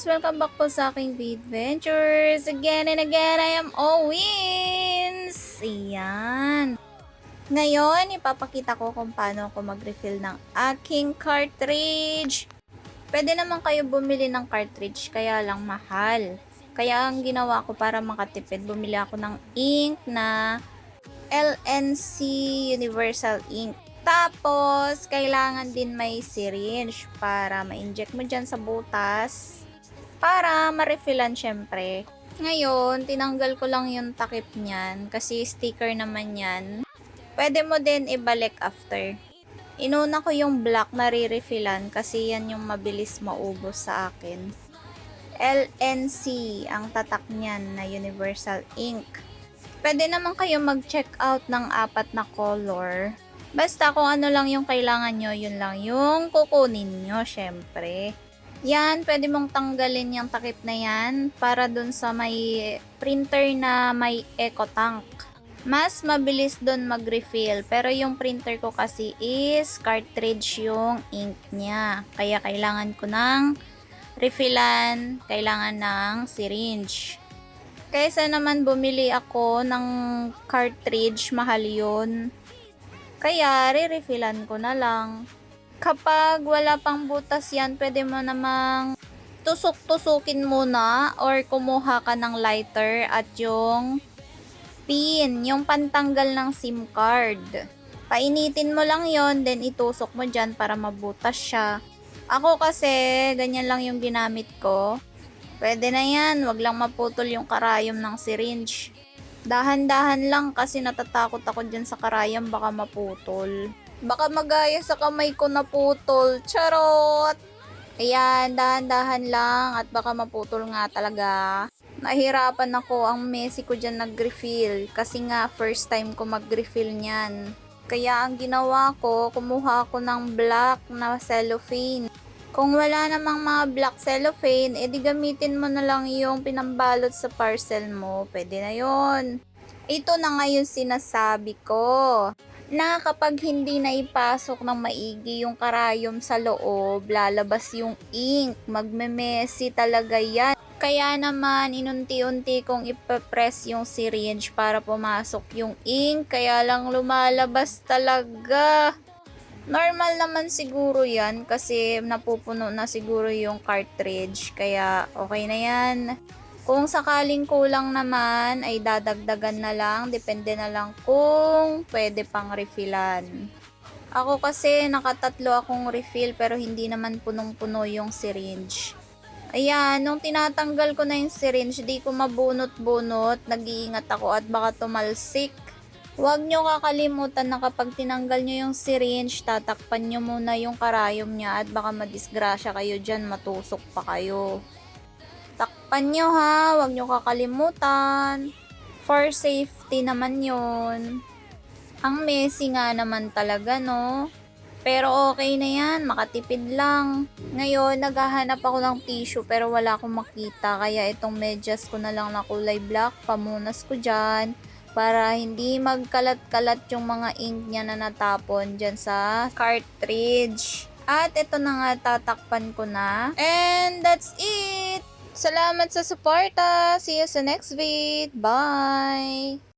Welcome back po sa aking Vidventures. Again and again, I am Owens. Ayan. Ngayon, ipapakita ko kung paano ako mag-refill ng aking cartridge. Pwede naman kayo bumili ng cartridge, kaya lang mahal. Kaya ang ginawa ko para makatipid, bumili ako ng ink na LNC Universal Ink. Tapos, kailangan din may syringe para ma-inject mo dyan sa butas para ma-refillan syempre. Ngayon, tinanggal ko lang yung takip niyan kasi sticker naman yan. Pwede mo din ibalik after. Inuna ko yung black na re-refillan kasi yan yung mabilis maubos sa akin. LNC ang tatak niyan na Universal Ink. Pwede naman kayo mag-check out ng 4 na color. Basta kung ano lang yung kailangan nyo, yun lang yung kukunin nyo, syempre. Yan, pwede mong tanggalin yung takip na yan para dun sa may printer na may eco tank. Mas mabilis dun mag-refill, pero yung printer ko kasi is cartridge yung ink niya. Kaya kailangan ko ng refillan, kailangan ng syringe. Kaysa naman bumili ako ng cartridge, mahal yun. Kaya, re-refillan ko na lang. Kapag wala pang butas yan, pwede mo namang tusok-tusukin muna or kumuha ka ng lighter at yung pin, yung pantanggal ng SIM card. Painitin mo lang yon, then itusok mo dyan para mabutas siya. Ako kasi, ganyan lang yung ginamit ko. Pwede na yan, wag lang maputol yung karayom ng syringe. Dahan-dahan lang kasi natatakot ako dyan sa karayom, baka maputol. Baka magaya sa kamay ko naputol. Charot! Ayan, dahan-dahan lang at baka maputol nga talaga. Nahirapan ako, ang messy ko dyan nag-refill. Kasi nga, first time ko mag-refill niyan. Kaya ang ginawa ko, kumuha ako ng black na cellophane. Kung wala namang mga black cellophane, edi gamitin mo na lang yung pinambalot sa parcel mo. Pwede na yon. Ito na nga yung sinasabi ko, na kapag hindi na ipasok ng maigi yung karayom sa loob, lalabas yung ink. Magme-messy talaga yan. Kaya naman, inunti-unti kong ipapress yung syringe para pumasok yung ink. Kaya lang lumalabas talaga. Normal naman siguro yan kasi napupuno na siguro yung cartridge, kaya okay na yan. Kung sakaling kulang naman ay dadagdagan na lang, depende na lang kung pwede pang refillan. Ako kasi nakatatlo akong refill pero hindi naman punong-puno yung syringe. Ayan, nung tinatanggal ko na yung syringe, di ko mabunot-bunot, nag-iingat ako at baka tumalsik. Huwag nyo kakalimutan na kapag tinanggal nyo yung syringe, tatakpan nyo muna yung karayom niya at baka madisgrasya kayo dyan, matusok pa kayo. Takpan nyo ha, huwag nyo kakalimutan. For safety naman yon. Ang messy nga naman talaga, no? Pero okay na yan, makatipid lang. Ngayon, naghahanap ako ng tissue pero wala akong makita. Kaya itong medyas ko na lang na kulay black, pamunas ko dyan. Para hindi magkalat-kalat yung mga ink niya na natapon dyan sa cartridge. At ito na nga, tatakpan ko na. And that's it! Salamat sa suporta! See you sa next vid! Bye!